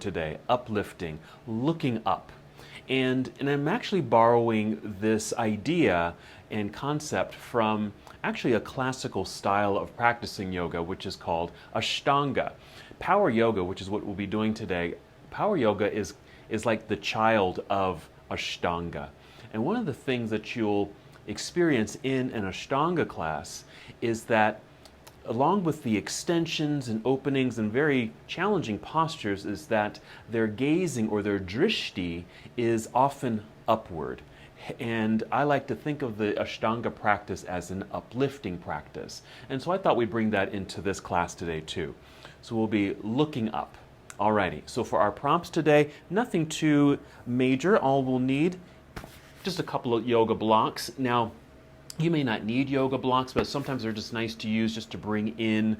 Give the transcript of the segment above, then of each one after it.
today, uplifting, looking up. And I'm actually borrowing this idea and concept from actually a classical style of practicing yoga, which is called Ashtanga. Power yoga, which is what we'll be doing today, power yoga is like the child of Ashtanga. And one of the things that you'll experience in an Ashtanga class is that along with the extensions and openings and very challenging postures is that their gazing or their drishti is often upward. And I like to think of the Ashtanga practice as an uplifting practice. And so I thought we'd bring that into this class today too. So we'll be looking up. Alrighty, so for our prompts today, nothing too major. All we'll need, just a couple of yoga blocks. Now, you may not need yoga blocks, but sometimes they're just nice to use just to bring in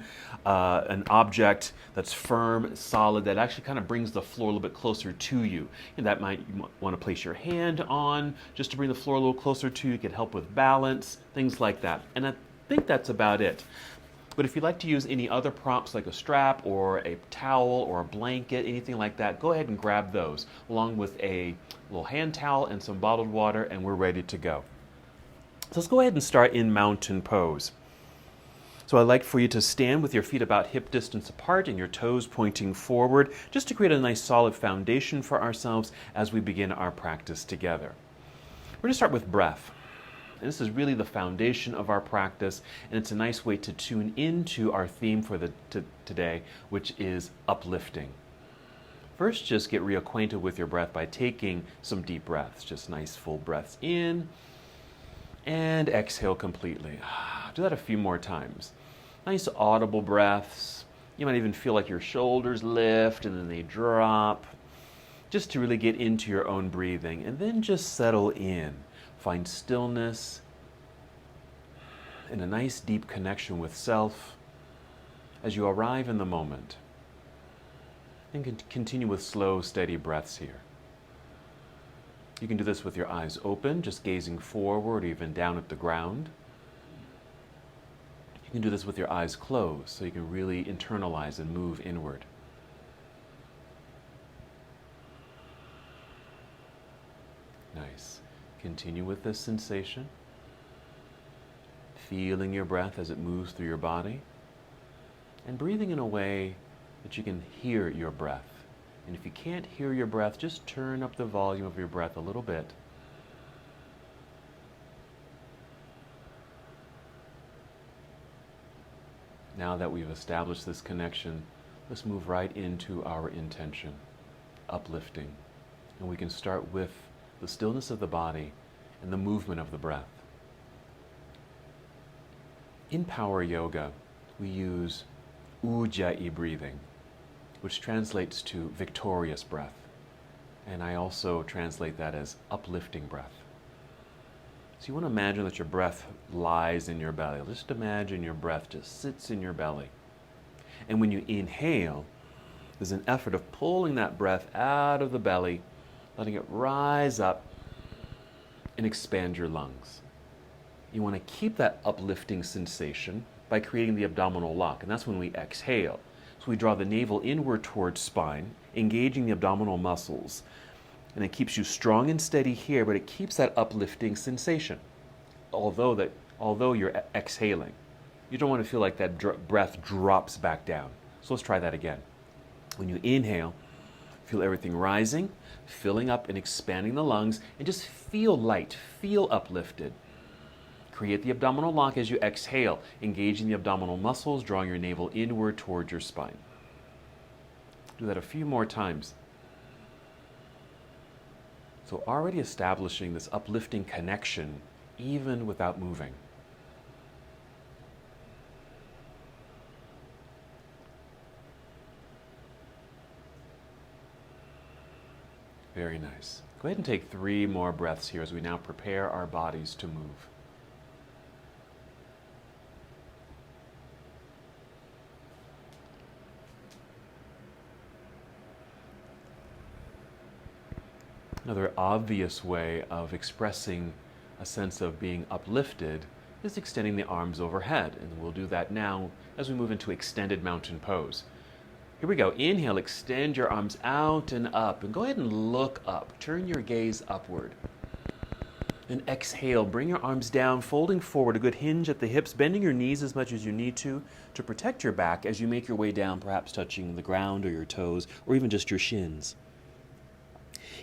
an object that's firm, solid, that actually kind of brings the floor a little bit closer to you. And that might you might want to place your hand on just to bring the floor a little closer to you. It can help with balance, things like that. And I think that's about it. But if you'd like to use any other props like a strap or a towel or a blanket, anything like that, go ahead and grab those along with a little hand towel and some bottled water, and we're ready to go. So let's go ahead and start in mountain pose. So I'd like for you to stand with your feet about hip distance apart and your toes pointing forward, just to create a nice solid foundation for ourselves as we begin our practice together. We're going to start with breath. And this is really the foundation of our practice, and it's a nice way to tune into our theme for today, which is uplifting. First, just get reacquainted with your breath by taking some deep breaths. Just nice full breaths in and exhale completely. Do that a few more times. Nice audible breaths. You might even feel like your shoulders lift and then they drop, just to really get into your own breathing. And then just settle in. Find stillness and a nice deep connection with self as you arrive in the moment. And continue with slow, steady breaths here. You can do this with your eyes open, just gazing forward, even down at the ground. You can do this with your eyes closed, so you can really internalize and move inward. Nice. Continue with this sensation, feeling your breath as it moves through your body, and breathing in a way that you can hear your breath. And if you can't hear your breath, just turn up the volume of your breath a little bit. Now that we've established this connection, let's move right into our intention, uplifting. And we can start with the stillness of the body and the movement of the breath. In power yoga, we use Ujjayi breathing, which translates to victorious breath. And I also translate that as uplifting breath. So you want to imagine that your breath lies in your belly. Just imagine your breath just sits in your belly. And when you inhale, there's an effort of pulling that breath out of the belly, letting it rise up and expand your lungs. You want to keep that uplifting sensation by creating the abdominal lock, and that's when we exhale. So we draw the navel inward towards spine, engaging the abdominal muscles. And it keeps you strong and steady here, but it keeps that uplifting sensation. Although you're exhaling, you don't want to feel like that breath drops back down. So let's try that again. When you inhale, feel everything rising, filling up and expanding the lungs, and just feel light, feel uplifted. Create the abdominal lock as you exhale, engaging the abdominal muscles, drawing your navel inward towards your spine. Do that a few more times. So already establishing this uplifting connection, even without moving. Very nice. Go ahead and take 3 more breaths here as we now prepare our bodies to move. Another obvious way of expressing a sense of being uplifted is extending the arms overhead, and we'll do that now as we move into extended mountain pose. Here we go. Inhale, extend your arms out and up. And go ahead and look up. Turn your gaze upward. And exhale, bring your arms down, folding forward, a good hinge at the hips, bending your knees as much as you need to protect your back as you make your way down, perhaps touching the ground or your toes, or even just your shins.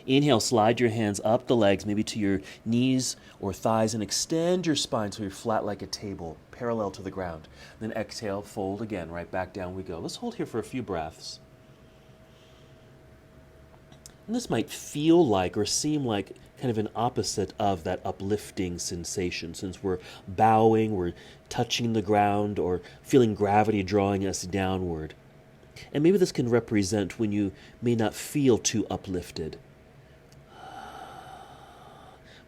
Inhale, slide your hands up the legs, maybe to your knees or thighs, and extend your spine so you're flat like a table, parallel to the ground. Then exhale, fold again, right back down we go. Let's hold here for a few breaths. And this might feel like or seem like kind of an opposite of that uplifting sensation, since we're bowing, we're touching the ground, or feeling gravity drawing us downward. And maybe this can represent when you may not feel too uplifted,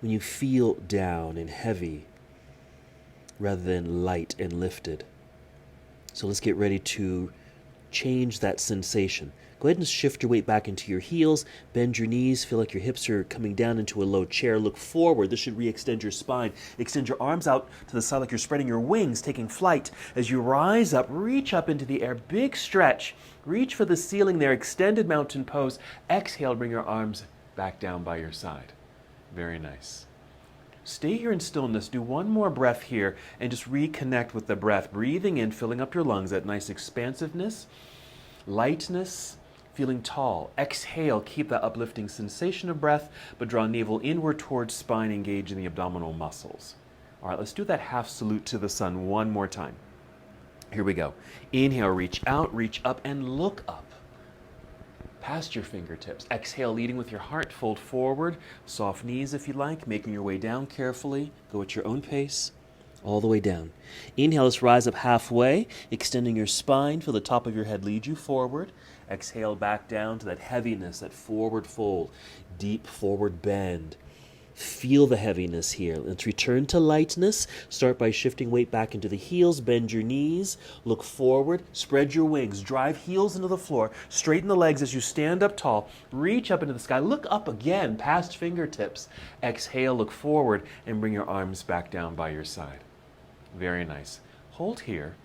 when you feel down and heavy rather than light and lifted. So let's get ready to change that sensation. Go ahead and shift your weight back into your heels, bend your knees, feel like your hips are coming down into a low chair. Look forward. This should re-extend your spine. Extend your arms out to the side like you're spreading your wings, taking flight. As you rise up, reach up into the air. Big stretch. Reach for the ceiling there. Extended mountain pose. Exhale, bring your arms back down by your side. Very nice. Stay here in stillness. Do one more breath here and just reconnect with the breath. Breathing in, filling up your lungs, that nice expansiveness, lightness, feeling tall. Exhale, keep that uplifting sensation of breath, but draw navel inward towards spine, engage in the abdominal muscles. All right, let's do that half salute to the sun one more time. Here we go. Inhale, reach out, reach up, and look up. Past your fingertips. Exhale, leading with your heart, fold forward. Soft knees if you like, making your way down carefully. Go at your own pace. All the way down. Inhale, let's rise up halfway, extending your spine. Feel the top of your head lead you forward. Exhale, back down to that heaviness, that forward fold, deep forward bend. Feel the heaviness here. Let's return to lightness. Start by shifting weight back into the heels. Bend your knees. Look forward. Spread your wings. Drive heels into the floor. Straighten the legs as you stand up tall. Reach up into the sky. Look up again, past fingertips. Exhale, look forward, and bring your arms back down by your side. Very nice. Hold here.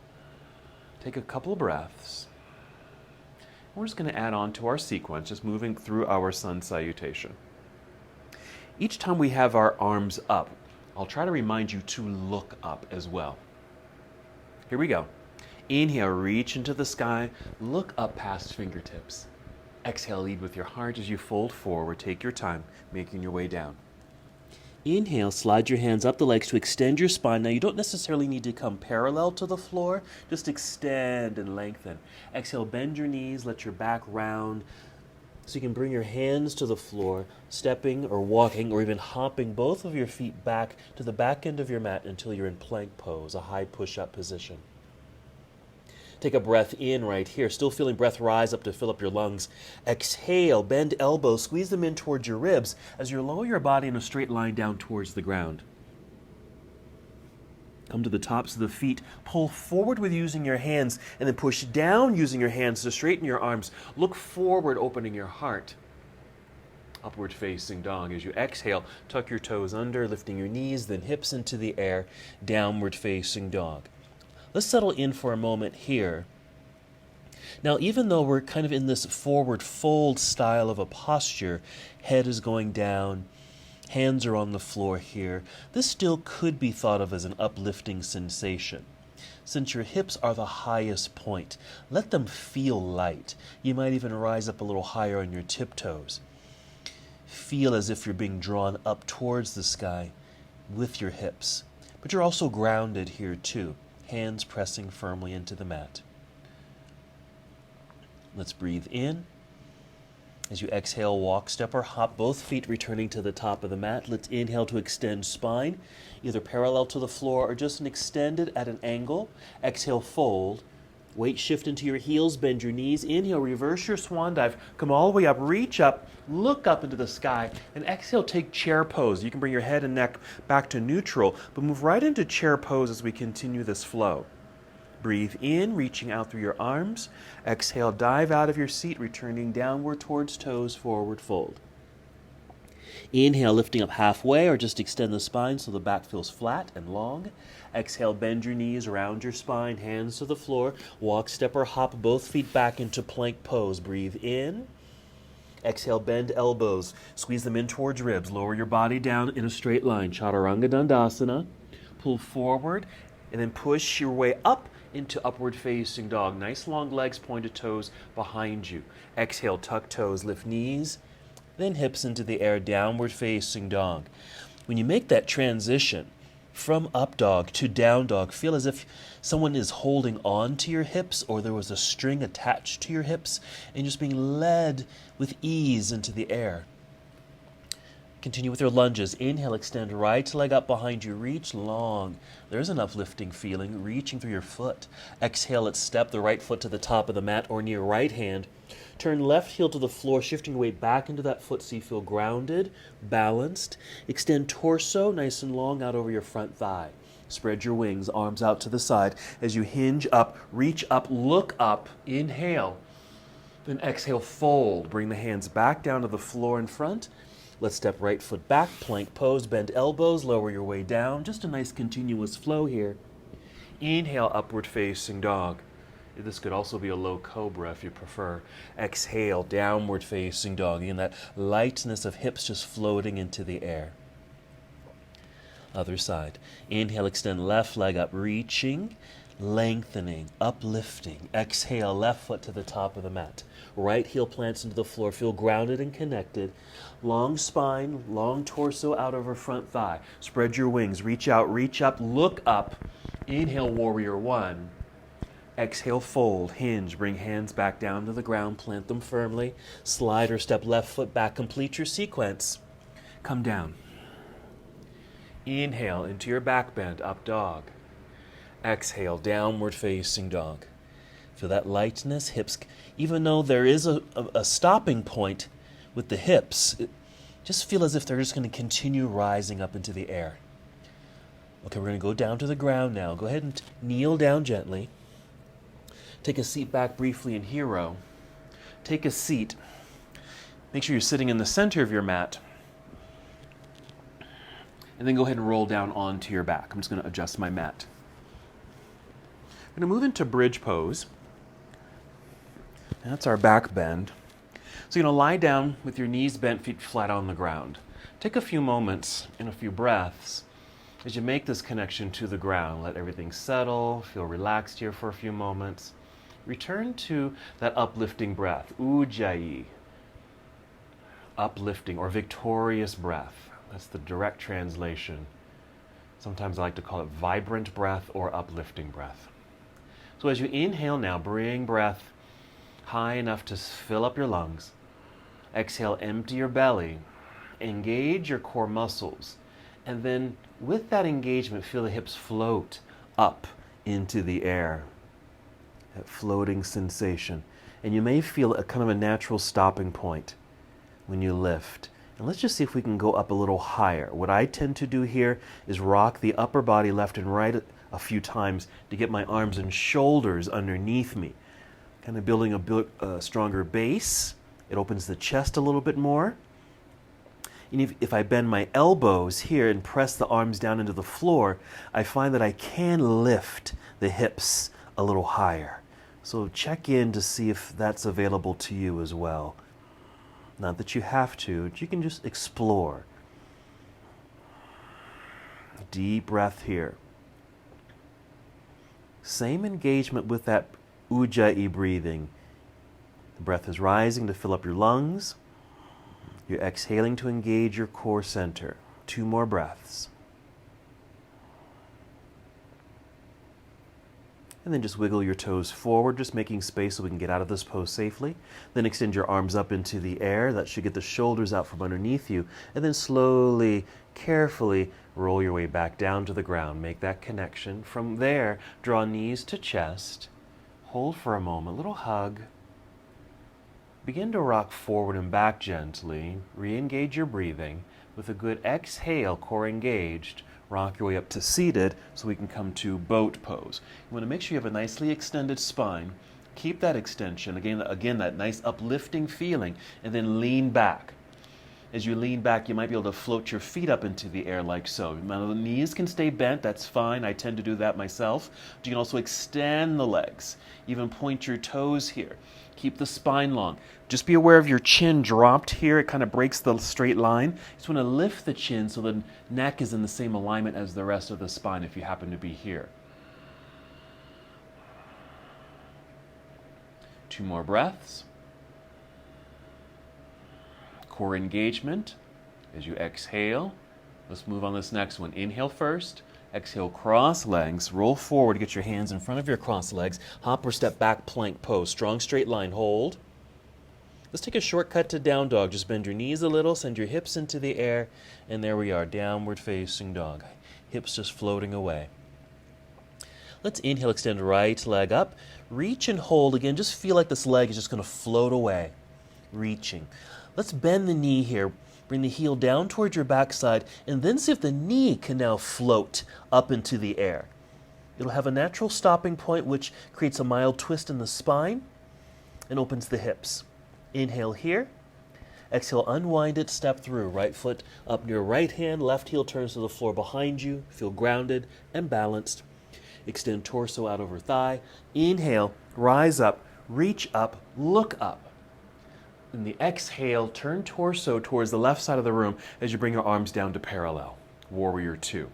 Take a couple of breaths. We're just going to add on to our sequence, just moving through our sun salutation. Each time we have our arms up, I'll try to remind you to look up as well. Here we go. Inhale, reach into the sky, look up past fingertips. Exhale, lead with your heart as you fold forward. Take your time, making your way down. Inhale, slide your hands up the legs to extend your spine. Now, you don't necessarily need to come parallel to the floor. Just extend and lengthen. Exhale, bend your knees, let your back round. So you can bring your hands to the floor, stepping or walking or even hopping both of your feet back to the back end of your mat until you're in plank pose, a high push-up position. Take a breath in right here, still feeling breath rise up to fill up your lungs. Exhale, bend elbows, squeeze them in towards your ribs as you lower your body in a straight line down towards the ground. Come to the tops of the feet, pull forward with using your hands, and then push down using your hands to straighten your arms. Look forward, opening your heart. Upward facing dog. As you exhale, tuck your toes under, lifting your knees, then hips into the air, downward facing dog. Let's settle in for a moment here. Now, even though we're kind of in this forward fold style of a posture, head is going down, hands are on the floor here, this still could be thought of as an uplifting sensation. Since your hips are the highest point, let them feel light. You might even rise up a little higher on your tiptoes. Feel as if you're being drawn up towards the sky with your hips. But you're also grounded here too, hands pressing firmly into the mat. Let's breathe in. As you exhale, walk, step, or hop, both feet returning to the top of the mat. Let's inhale to extend spine, either parallel to the floor or just extended at an angle. Exhale, fold. Weight shift into your heels, bend your knees. Inhale, reverse your swan dive. Come all the way up, reach up, look up into the sky. And exhale, take chair pose. You can bring your head and neck back to neutral, but move right into chair pose as we continue this flow. Breathe in, reaching out through your arms. Exhale, dive out of your seat, returning downward towards toes, forward fold. Inhale, lifting up halfway, or just extend the spine so the back feels flat and long. Exhale, bend your knees around your spine, hands to the floor. Walk, step, or hop both feet back into plank pose. Breathe in. Exhale, bend elbows. Squeeze them in towards ribs. Lower your body down in a straight line. Chaturanga Dandasana. Pull forward, and then push your way up into upward facing dog. Nice long legs, pointed toes behind you. Exhale, tuck toes, lift knees, then hips into the air, downward facing dog. When you make that transition from up dog to down dog, feel as if someone is holding on to your hips or there was a string attached to your hips and just being led with ease into the air. Continue with your lunges. Inhale, extend right leg up behind you. Reach long. There's an uplifting feeling, reaching through your foot. Exhale, let's step the right foot to the top of the mat or near right hand. Turn left heel to the floor, shifting your weight back into that foot so you feel grounded, balanced. Extend torso nice and long out over your front thigh. Spread your wings, arms out to the side. As you hinge up, reach up, look up. Inhale. Then exhale, fold. Bring the hands back down to the floor in front. Let's step right foot back, plank pose, bend elbows, lower your way down. Just a nice continuous flow here. Inhale, upward facing dog. This could also be a low cobra if you prefer. Exhale, downward facing dog. Again, that lightness of hips just floating into the air. Other side. Inhale, extend left leg up, reaching, lengthening, uplifting. Exhale, left foot to the top of the mat. Right heel plants into the floor. Feel grounded and connected. Long spine, long torso out over front thigh. Spread your wings. Reach out, reach up, look up. Inhale, warrior one. Exhale, fold, hinge. Bring hands back down to the ground. Plant them firmly. Slide or step left foot back. Complete your sequence. Come down. Inhale into your back bend, up dog. Exhale, downward facing dog. Feel that lightness, hips. Even though there is a stopping point with the hips, just feel as if they're just going to continue rising up into the air. Okay, we're going to go down to the ground now. Go ahead and kneel down gently. Take a seat back briefly in hero. Take a seat. Make sure you're sitting in the center of your mat. And then go ahead and roll down onto your back. I'm just going to adjust my mat. We're going to move into bridge pose. That's our back bend. So you're going to lie down with your knees bent, feet flat on the ground. Take a few moments and a few breaths as you make this connection to the ground. Let everything settle, feel relaxed here for a few moments. Return to that uplifting breath, Ujjayi, uplifting or victorious breath. That's the direct translation. Sometimes I like to call it vibrant breath or uplifting breath. So as you inhale now, bring breath high enough to fill up your lungs. Exhale, empty your belly. Engage your core muscles. And then with that engagement, feel the hips float up into the air. That floating sensation. And you may feel a kind of a natural stopping point when you lift. And let's just see if we can go up a little higher. What I tend to do here is rock the upper body left and right a few times to get my arms and shoulders underneath me. Kind of building a stronger base. It opens the chest a little bit more. And if I bend my elbows here and press the arms down into the floor, I find that I can lift the hips a little higher. So check in to see if that's available to you as well. Not that you have to, but you can just explore. Deep breath here. Same engagement with that Ujjayi breathing. The breath is rising to fill up your lungs. You're exhaling to engage your core center. 2 more breaths. And then just wiggle your toes forward, just making space so we can get out of this pose safely. Then extend your arms up into the air. That should get the shoulders out from underneath you. And then slowly, carefully roll your way back down to the ground. Make that connection. From there, draw knees to chest. Hold for a moment, little hug. Begin to rock forward and back gently. Re-engage your breathing. With a good exhale, core engaged, rock your way up to seated so we can come to boat pose. You want to make sure you have a nicely extended spine. Keep that extension. Again, that nice uplifting feeling. And then lean back. As you lean back, you might be able to float your feet up into the air like so. Now, the knees can stay bent, that's fine. I tend to do that myself. But you can also extend the legs, even point your toes here. Keep the spine long. Just be aware of your chin dropped here. It kind of breaks the straight line. You just want to lift the chin so the neck is in the same alignment as the rest of the spine if you happen to be here. 2 more breaths. Core engagement as you exhale. Let's move on this next one. Inhale first. Exhale, cross legs. Roll forward. Get your hands in front of your cross legs. Hop or step back, plank pose. Strong straight line. Hold. Let's take a shortcut to down dog. Just bend your knees a little. Send your hips into the air. And there we are. Downward facing dog. Hips just floating away. Let's inhale, extend right leg up. Reach and hold again. Just feel like this leg is just going to float away. Reaching. Let's bend the knee here. Bring the heel down towards your backside, and then see if the knee can now float up into the air. It'll have a natural stopping point, which creates a mild twist in the spine and opens the hips. Inhale here. Exhale, unwind it, step through. Right foot up near right hand, left heel turns to the floor behind you. Feel grounded and balanced. Extend torso out over thigh. Inhale, rise up, reach up, look up. In the exhale, turn torso towards the left side of the room as you bring your arms down to parallel. Warrior 2.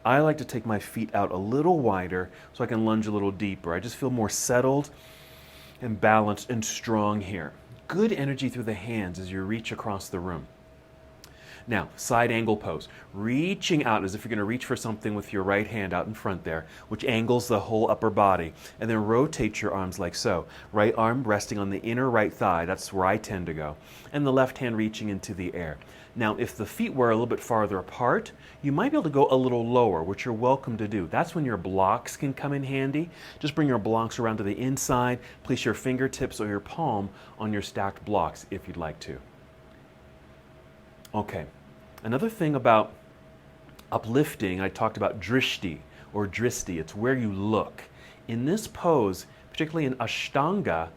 I like to take my feet out a little wider so I can lunge a little deeper. I just feel more settled and balanced and strong here. Good energy through the hands as you reach across the room. Now, side angle pose. Reaching out as if you're going to reach for something with your right hand out in front there, which angles the whole upper body. And then rotate your arms like so. Right arm resting on the inner right thigh. That's where I tend to go. And the left hand reaching into the air. Now, if the feet were a little bit farther apart, you might be able to go a little lower, which you're welcome to do. That's when your blocks can come in handy. Just bring your blocks around to the inside. Place your fingertips or your palm on your stacked blocks if you'd like to. Okay, another thing about uplifting, I talked about drishti or dristi. It's where you look. In this pose, particularly in Ashtanga,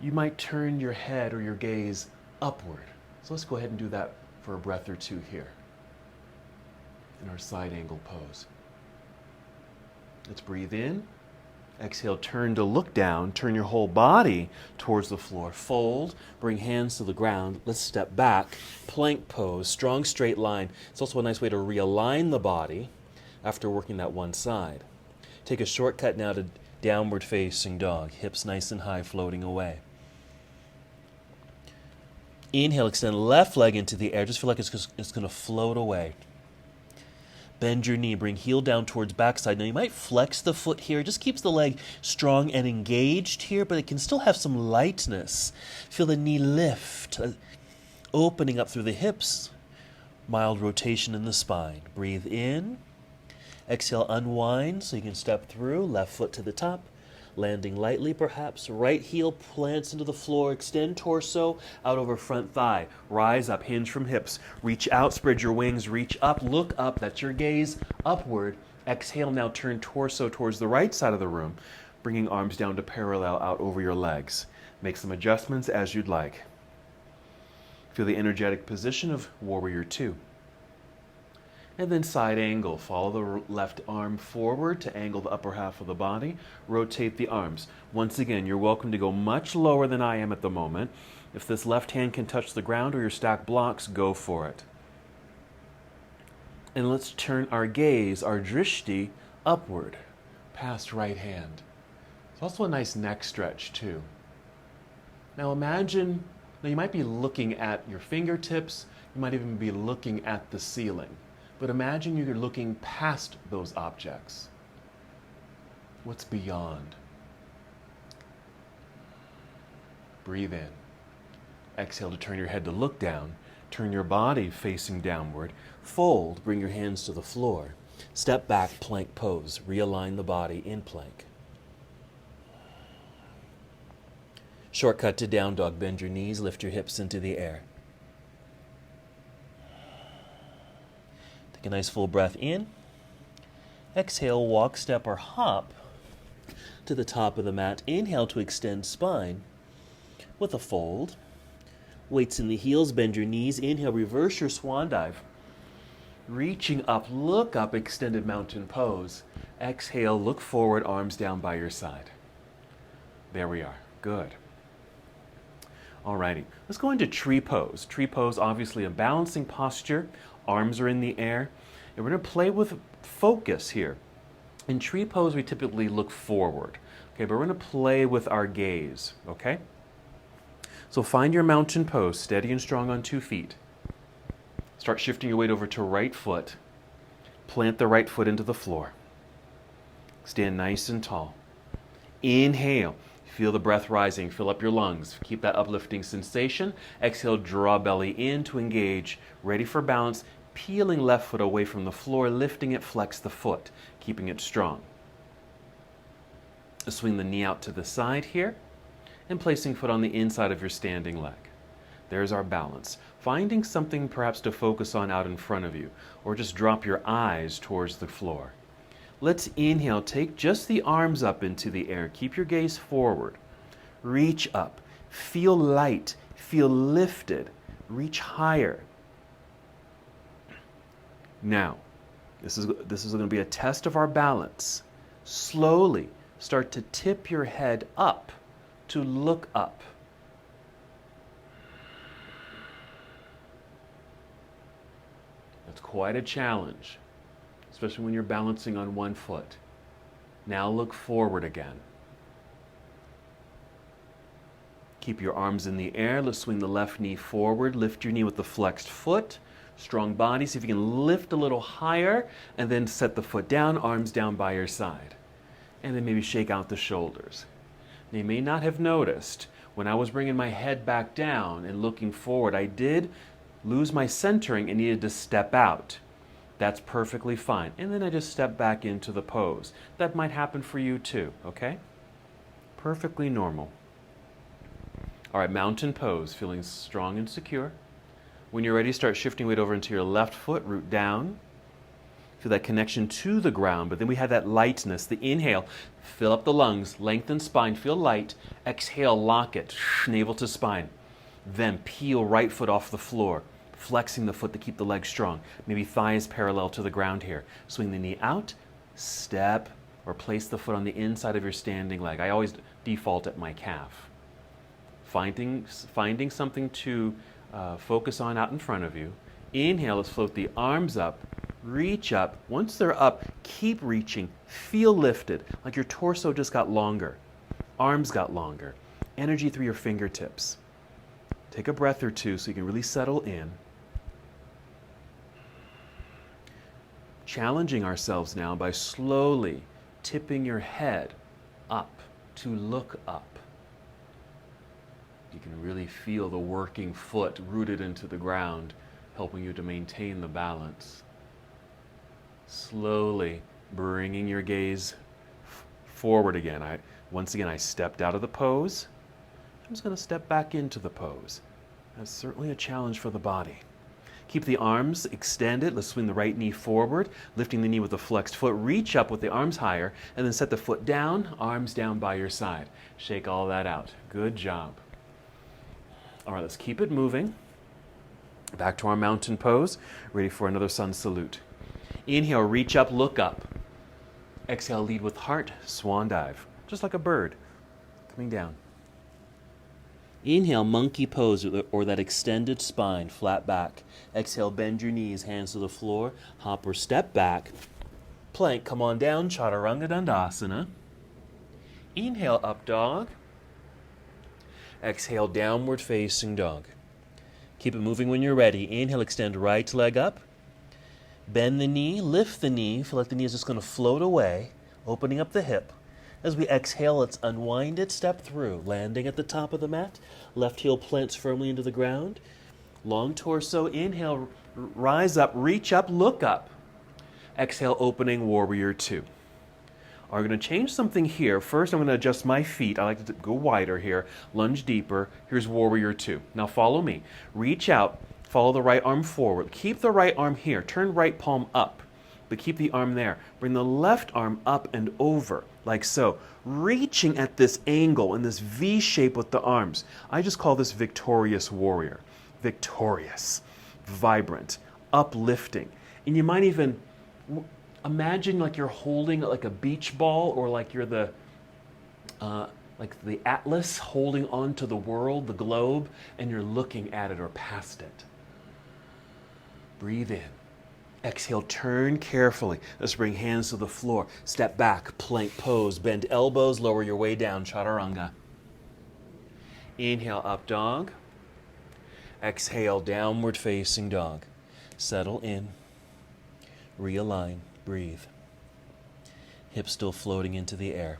you might turn your head or your gaze upward. So let's go ahead and do that for a breath or two here in our side angle pose. Let's breathe in. Exhale, turn to look down. Turn your whole body towards the floor. Fold, bring hands to the ground. Let's step back. Plank pose, strong straight line. It's also a nice way to realign the body after working that one side. Take a shortcut now to downward facing dog. Hips nice and high, floating away. Inhale, extend left leg into the air. Just feel like it's going to float away. Bend your knee, bring heel down towards backside. Now you might flex the foot here. It just keeps the leg strong and engaged here, but it can still have some lightness. Feel the knee lift, opening up through the hips. Mild rotation in the spine. Breathe in. Exhale, unwind so you can step through. Left foot to the top. Landing lightly perhaps. Right heel plants into the floor. Extend torso out over front thigh. Rise up, hinge from hips. Reach out, spread your wings, reach up, look up. That's your gaze upward. Exhale, now turn torso towards the right side of the room, bringing arms down to parallel out over your legs. Make some adjustments as you'd like. Feel the energetic position of Warrior 2. And then side angle. Follow the left arm forward to angle the upper half of the body. Rotate the arms. Once again, you're welcome to go much lower than I am at the moment. If this left hand can touch the ground or your stacked blocks, go for it. And let's turn our gaze, our drishti, upward, past right hand. It's also a nice neck stretch too. Now imagine, you might be looking at your fingertips, you might even be looking at the ceiling. But imagine you're looking past those objects. What's beyond? Breathe in. Exhale to turn your head to look down. Turn your body facing downward. Fold, bring your hands to the floor. Step back, plank pose. Realign the body in plank. Shortcut to down dog. Bend your knees, lift your hips into the air. Take a nice full breath in. Exhale, walk, step, or hop to the top of the mat. Inhale to extend spine with a fold. Weights in the heels, bend your knees. Inhale, reverse your swan dive. Reaching up, look up, extended mountain pose. Exhale, look forward, arms down by your side. There we are. Good. Alrighty, let's go into tree pose. Tree pose, obviously a balancing posture. Arms are in the air. And we're going to play with focus here. In tree pose, we typically look forward. Okay, but we're going to play with our gaze. Okay? So find your mountain pose, steady and strong on 2 feet. Start shifting your weight over to right foot. Plant the right foot into the floor. Stand nice and tall. Inhale. Feel the breath rising. Fill up your lungs. Keep that uplifting sensation. Exhale, draw belly in to engage. Ready for balance. Peeling left foot away from the floor, lifting it, flex the foot, keeping it strong. Swing the knee out to the side here and placing foot on the inside of your standing leg. There's our balance. Finding something perhaps to focus on out in front of you, or just drop your eyes towards the floor. Let's inhale. Take just the arms up into the air. Keep your gaze forward. Reach up. Feel light. Feel lifted. Reach higher. Now, this is going to be a test of our balance. Slowly start to tip your head up to look up. That's quite a challenge, especially when you're balancing on one foot. Now look forward again. Keep your arms in the air. Let's swing the left knee forward. Lift your knee with the flexed foot. Strong body. See if you can lift a little higher and then set the foot down, arms down by your side. And then maybe shake out the shoulders. Now, you may not have noticed when I was bringing my head back down and looking forward, I did lose my centering and needed to step out. That's perfectly fine. And then I just step back into the pose. That might happen for you too, okay? Perfectly normal. All right, mountain pose, feeling strong and secure. When you're ready, start shifting weight over into your left foot, root down. Feel that connection to the ground, but then we have that lightness. The inhale, fill up the lungs, lengthen spine, feel light. Exhale, lock it, navel to spine. Then peel right foot off the floor, flexing the foot to keep the leg strong. Maybe thighs parallel to the ground here. Swing the knee out, step, or place the foot on the inside of your standing leg. I always default at my calf. Finding something to focus on out in front of you. Inhale, let's float the arms up, reach up. Once they're up, keep reaching. Feel lifted, like your torso just got longer. Arms got longer. Energy through your fingertips. Take a breath or two so you can really settle in. Challenging ourselves now by slowly tipping your head up to look up. You can really feel the working foot rooted into the ground, helping you to maintain the balance. Slowly bringing your gaze forward again. Once again, I stepped out of the pose. I'm just going to step back into the pose. That's certainly a challenge for the body. Keep the arms extended. Let's swing the right knee forward, lifting the knee with the flexed foot. Reach up with the arms higher, and then set the foot down, arms down by your side. Shake all that out. Good job. All right, let's keep it moving. Back to our mountain pose. Ready for another sun salute. Inhale, reach up, look up. Exhale, lead with heart, swan dive. Just like a bird coming down. Inhale, monkey pose, or that extended spine, flat back. Exhale, bend your knees, hands to the floor. Hop or step back. Plank, come on down, Chaturanga Dandasana. Inhale, up dog. Exhale, downward facing dog. Keep it moving when you're ready. Inhale, extend right leg up. Bend the knee, lift the knee. Feel like the knee is just going to float away, opening up the hip. As we exhale, let's unwind it, step through. Landing at the top of the mat. Left heel plants firmly into the ground. Long torso. Inhale, rise up, reach up, look up. Exhale, opening warrior two. We're going to change something here. First, I'm going to adjust my feet. I like to go wider here. Lunge deeper. Here's warrior two. Now follow me. Reach out. Follow the right arm forward. Keep the right arm here. Turn right palm up, but keep the arm there. Bring the left arm up and over, like so. Reaching at this angle in this V shape with the arms. I just call this victorious warrior. Victorious, vibrant, uplifting. And you might even imagine like you're holding like a beach ball, or like you're the atlas holding onto the world, the globe, and you're looking at it or past it. Breathe in. Exhale, turn carefully. Let's bring hands to the floor. Step back, plank pose. Bend elbows, lower your way down, chaturanga. Inhale, up dog. Exhale, downward facing dog. Settle in. Realign. Breathe. Hips still floating into the air.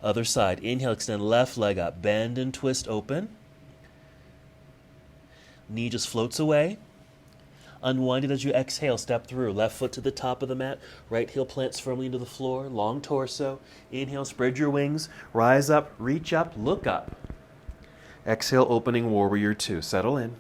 Other side. Inhale, extend left leg up. Bend and twist open. Knee just floats away. Unwind it as you exhale. Step through. Left foot to the top of the mat. Right heel plants firmly into the floor. Long torso. Inhale, spread your wings. Rise up, reach up, look up. Exhale, opening warrior two. Settle in.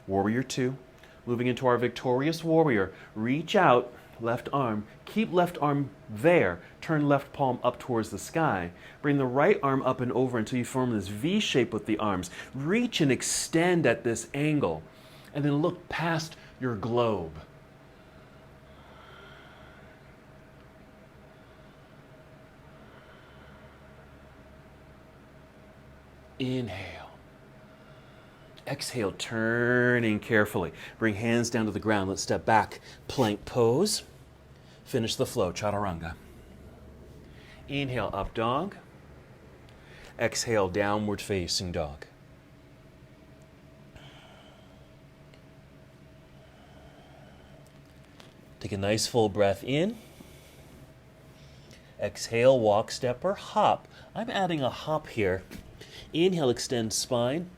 Warrior two. Moving into our victorious warrior. Reach out, left arm. Keep left arm there. Turn left palm up towards the sky. Bring the right arm up and over until you form this V shape with the arms. Reach and extend at this angle. And then look past your globe. Inhale. Exhale, turning carefully. Bring hands down to the ground. Let's step back. Plank pose. Finish the flow, chaturanga. Inhale, up dog. Exhale, downward facing dog. Take a nice full breath in. Exhale, walk, step, or hop. I'm adding a hop here. Inhale, extend spine.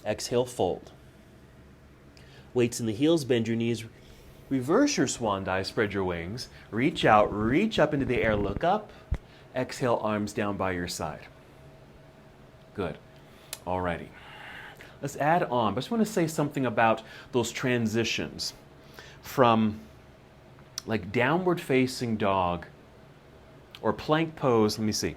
Exhale, fold. Weights in the heels, bend your knees. Reverse your swan dive, spread your wings. Reach out, reach up into the air, look up. Exhale, arms down by your side. Good. Alrighty. Let's add on. I just want to say something about those transitions from like downward facing dog or plank pose. Let me see.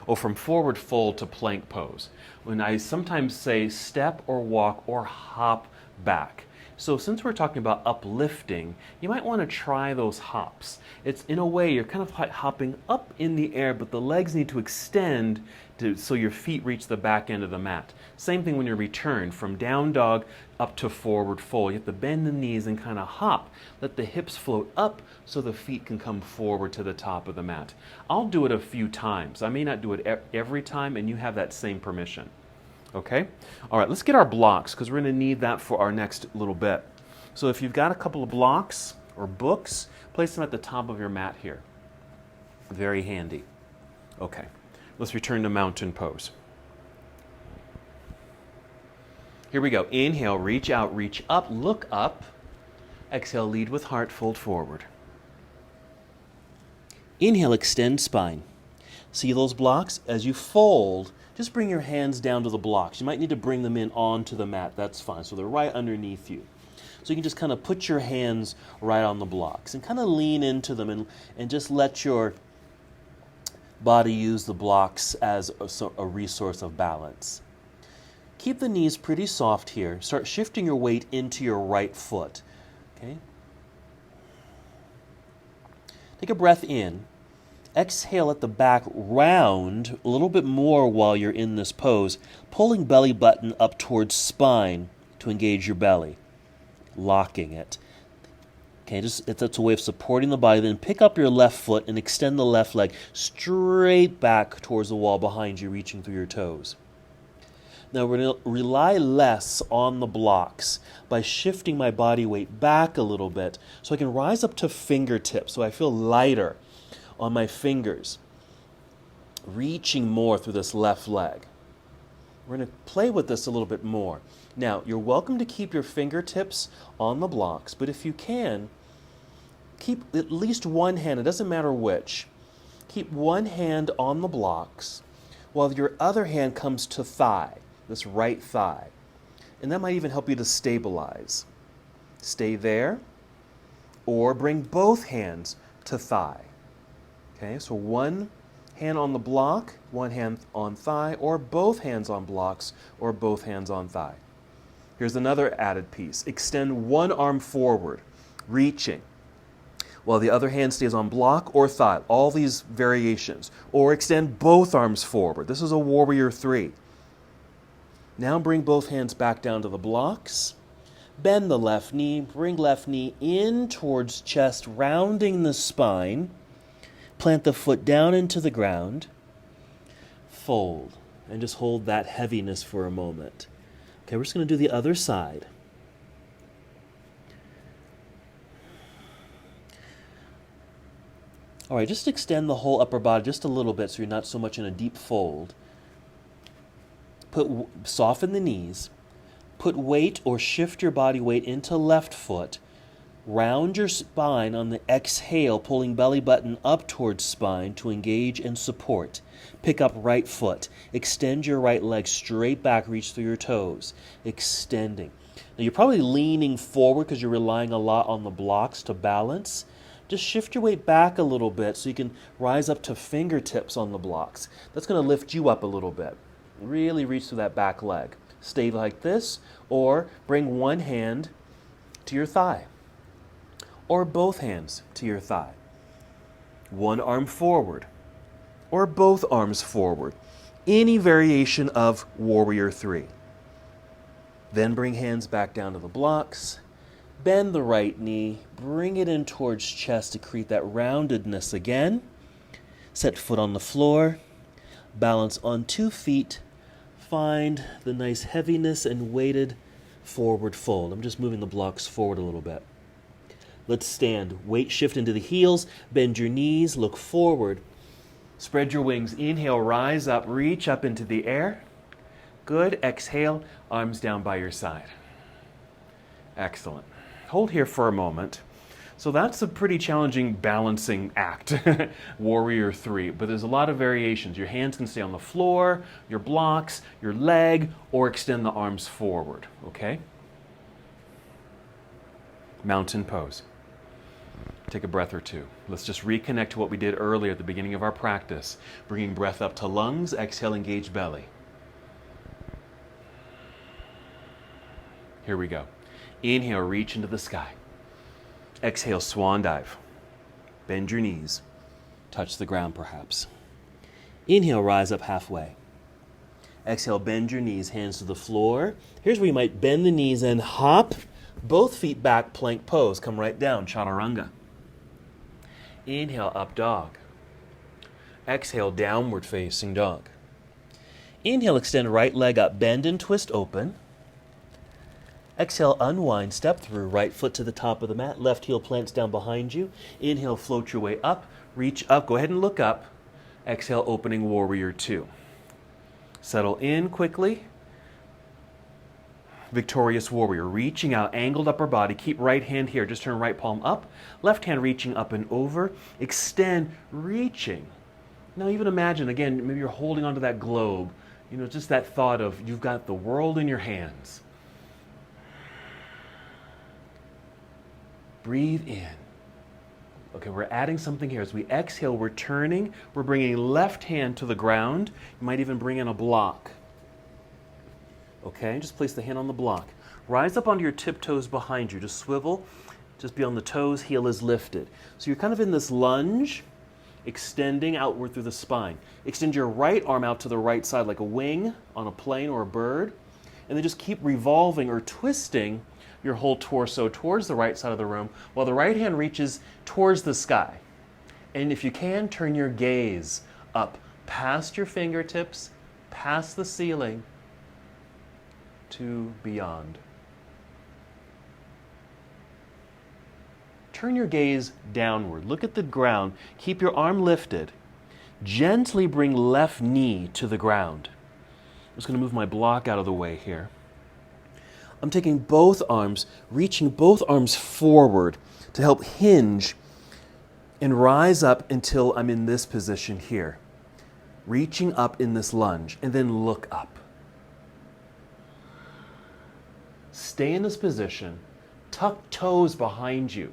Or from forward fold to plank pose. When I sometimes say step or walk or hop back. So since we're talking about uplifting, you might want to try those hops. It's in a way you're kind of hopping up in the air, but the legs need to extend so your feet reach the back end of the mat. Same thing when you return from down dog up to forward fold. You have to bend the knees and kind of hop. Let the hips float up so the feet can come forward to the top of the mat. I'll do it a few times. I may not do it every time, and you have that same permission. Okay? All right, let's get our blocks because we're going to need that for our next little bit. So if you've got a couple of blocks or books, place them at the top of your mat here. Very handy. Okay, let's return to mountain pose. Here we go. Inhale, reach out, reach up, look up. Exhale, lead with heart, fold forward. Inhale, extend spine. See those blocks? As you fold, just bring your hands down to the blocks. You might need to bring them in onto the mat. That's fine. So they're right underneath you. So you can just kind of put your hands right on the blocks and kind of lean into them and just let your body use the blocks as a resource of balance. Keep the knees pretty soft here. Start shifting your weight into your right foot. Okay? Take a breath in. Exhale at the back, round a little bit more while you're in this pose, pulling belly button up towards spine to engage your belly, locking it. Okay, that's a way of supporting the body. Then pick up your left foot and extend the left leg straight back towards the wall behind you, reaching through your toes. Now we're going to rely less on the blocks by shifting my body weight back a little bit so I can rise up to fingertips so I feel lighter on my fingers, reaching more through this left leg. We're going to play with this a little bit more. Now, you're welcome to keep your fingertips on the blocks, but if you can, keep at least one hand, it doesn't matter which, keep one hand on the blocks while your other hand comes to thigh, this right thigh. And that might even help you to stabilize. Stay there, or bring both hands to thigh. Okay, so one hand on the block, one hand on thigh, or both hands on blocks, or both hands on thigh. Here's another added piece. Extend one arm forward, reaching, while the other hand stays on block or thigh. All these variations. Or extend both arms forward. This is a warrior 3. Now bring both hands back down to the blocks. Bend the left knee, bring left knee in towards chest, rounding the spine. Plant the foot down into the ground. Fold, and just hold that heaviness for a moment. Okay, we're just going to do the other side. All right, just extend the whole upper body just a little bit so you're not so much in a deep fold. Soften the knees. Put weight or shift your body weight into left foot. Round your spine on the exhale, pulling belly button up towards spine to engage and support. Pick up right foot. Extend your right leg straight back, reach through your toes. Extending. Now you're probably leaning forward because you're relying a lot on the blocks to balance. Just shift your weight back a little bit so you can rise up to fingertips on the blocks. That's going to lift you up a little bit. Really reach through that back leg. Stay like this, or bring one hand to your thigh, or both hands to your thigh. One arm forward, or both arms forward. Any variation of warrior 3. Then bring hands back down to the blocks. Bend the right knee, bring it in towards chest to create that roundedness again. Set foot on the floor, balance on 2 feet. Find the nice heaviness and weighted forward fold. I'm just moving the blocks forward a little bit. Let's stand. Weight shift into the heels. Bend your knees. Look forward. Spread your wings. Inhale, rise up. Reach up into the air. Good. Exhale, arms down by your side. Excellent. Hold here for a moment. So that's a pretty challenging balancing act, warrior 3, but there's a lot of variations. Your hands can stay on the floor, your blocks, your leg, or extend the arms forward, okay? Mountain pose. Take a breath or two. Let's just reconnect to what we did earlier at the beginning of our practice. Bringing breath up to lungs, exhale, engage belly. Here we go. Inhale, reach into the sky. Exhale, swan dive. Bend your knees. Touch the ground perhaps. Inhale, rise up halfway. Exhale, bend your knees, hands to the floor. Here's where you might bend the knees and hop. Both feet back, plank pose. Come right down, chaturanga. Inhale, up dog. Exhale, downward facing dog. Inhale, extend right leg up, bend and twist open. Exhale, unwind, step through, right foot to the top of the mat, left heel plants down behind you. Inhale, float your way up, reach up, go ahead and look up. Exhale, opening warrior 2. Settle in quickly. Victorious warrior, reaching out, angled upper body. Keep right hand here, just turn right palm up. Left hand reaching up and over. Extend, reaching. Now even imagine, again, maybe you're holding onto that globe. You know, just that thought of you've got the world in your hands. Breathe in. Okay, we're adding something here. As we exhale, we're turning. We're bringing left hand to the ground. You might even bring in a block. Okay, just place the hand on the block. Rise up onto your tiptoes behind you. Just swivel. Just be on the toes. Heel is lifted. So you're kind of in this lunge, extending outward through the spine. Extend your right arm out to the right side like a wing on a plane or a bird. And then just keep revolving or twisting your whole torso towards the right side of the room while the right hand reaches towards the sky. And if you can, turn your gaze up past your fingertips, past the ceiling, to beyond. Turn your gaze downward. Look at the ground. Keep your arm lifted. Gently bring left knee to the ground. I'm just going to move my block out of the way here. I'm taking both arms, reaching both arms forward to help hinge and rise up until I'm in this position here. Reaching up in this lunge, and then look up. Stay in this position, tuck toes behind you.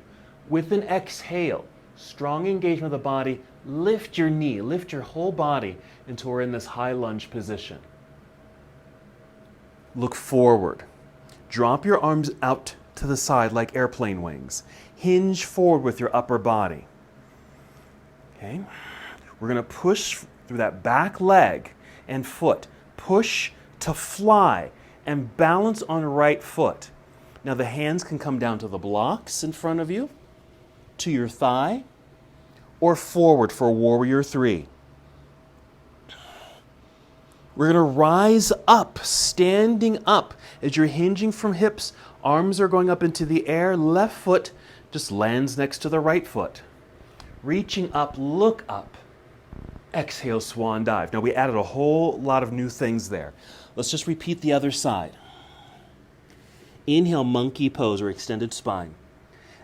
With an exhale, Strong engagement of the body. Lift your knee, lift your whole body until we're in this high lunge position. Look forward. Drop your arms out to the side like airplane wings. Hinge forward with your upper body. Okay? We're going to push through that back leg and foot. Push to fly and balance on right foot. Now the hands can come down to the blocks in front of you, to your thigh, or forward for warrior 3. We're going to rise up, standing up. As you're hinging from hips, arms are going up into the air. Left foot just lands next to the right foot. Reaching up, look up. Exhale, swan dive. Now we added a whole lot of new things there. Let's just repeat the other side. Inhale, monkey pose or extended spine.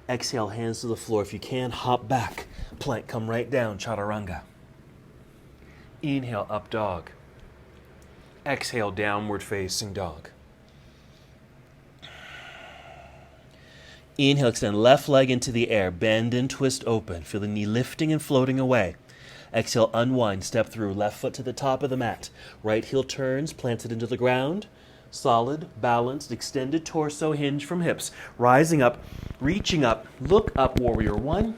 Exhale, hands to the floor. If you can, hop back. Plank, come right down, chaturanga. Inhale, up dog. Exhale, downward facing dog. Inhale, extend left leg into the air. Bend and twist open. Feel the knee lifting and floating away. Exhale, unwind, step through. Left foot to the top of the mat. Right heel turns, planted into the ground. Solid, balanced, extended torso, hinge from hips. Rising up, reaching up, look up, warrior 1.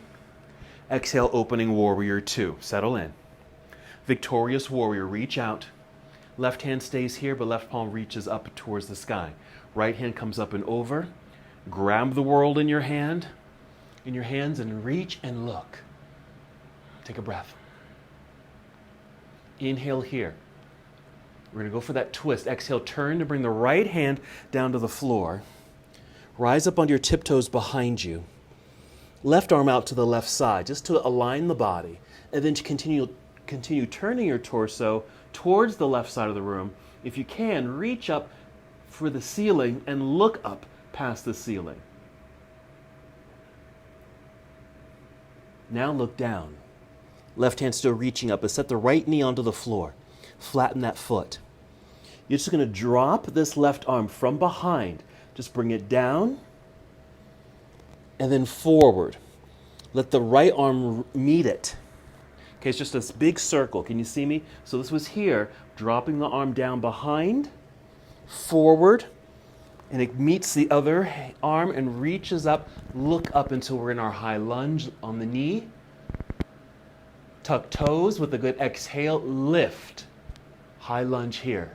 Exhale, opening warrior 2. Settle in. Victorious warrior, reach out. Left hand stays here, but left palm reaches up towards the sky. Right hand comes up and over. Grab the world in your hands and reach and look. Take a breath. Inhale here. We're going to go for that twist. Exhale, turn to bring the right hand down to the floor. Rise up onto your tiptoes behind you. Left arm out to the left side, just to align the body. And then to continue turning your torso towards the left side of the room. If you can, reach up for the ceiling and look up past the ceiling. Now look down. Left hand still reaching up, but set the right knee onto the floor. Flatten that foot. You're just going to drop this left arm from behind. Just bring it down and then forward. Let the right arm meet it. Okay, it's just this big circle. Can you see me? So this was here, dropping the arm down behind, forward, and it meets the other arm and reaches up. Look up until we're in our high lunge on the knee. Tuck toes with a good exhale, lift. High lunge here.